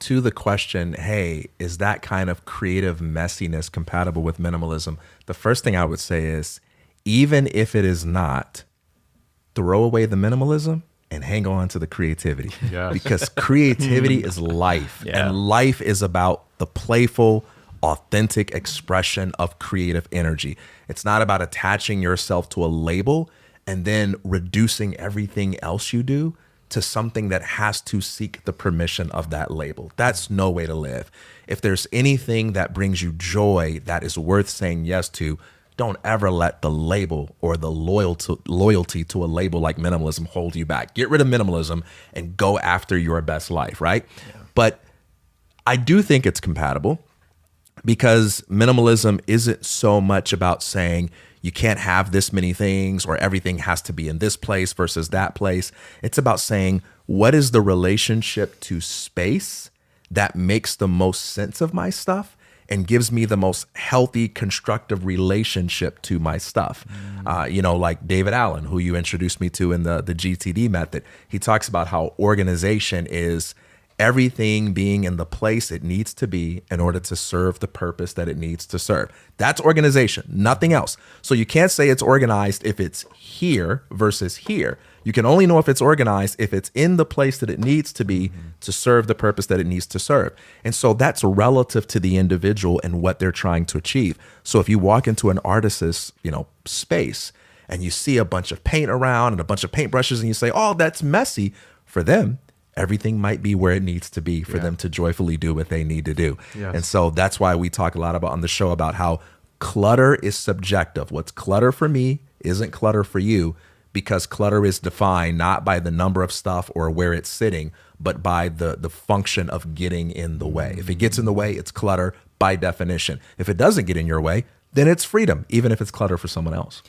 to the question, hey, is that kind of creative messiness compatible with minimalism? The first thing I would say is, even if it is not, throw away the minimalism and hang on to the creativity. Yes. Because creativity is life. Yeah. And life is about the playful, authentic expression of creative energy. It's not about attaching yourself to a label and then reducing everything else you do to something that has to seek the permission of that label. That's no way to live. If there's anything that brings you joy that is worth saying yes to, don't ever let the label or the loyalty to a label like minimalism hold you back. Get rid of minimalism and go after your best life, right? Yeah. But I do think it's compatible, because minimalism isn't so much about saying you can't have this many things or everything has to be in this place versus that place. It's about saying, what is the relationship to space that makes the most sense of my stuff and gives me the most healthy, constructive relationship to my stuff? Like David Allen, who you introduced me to in the GTD method, he talks about how organization is everything being in the place it needs to be in order to serve the purpose that it needs to serve. That's organization, nothing else. So you can't say it's organized if it's here versus here. You can only know if it's organized if it's in the place that it needs to be to serve the purpose that it needs to serve. And so that's relative to the individual and what they're trying to achieve. So if you walk into an artist's, space and you see a bunch of paint around and a bunch of paintbrushes and you say, oh, that's messy, for them, everything might be where it needs to be for them to joyfully do what they need to do. Yes. And so that's why we talk a lot about on the show about how clutter is subjective. What's clutter for me isn't clutter for you, because clutter is defined not by the number of stuff or where it's sitting, but by the function of getting in the way. If it gets in the way, it's clutter by definition. If it doesn't get in your way, then it's freedom, even if it's clutter for someone else.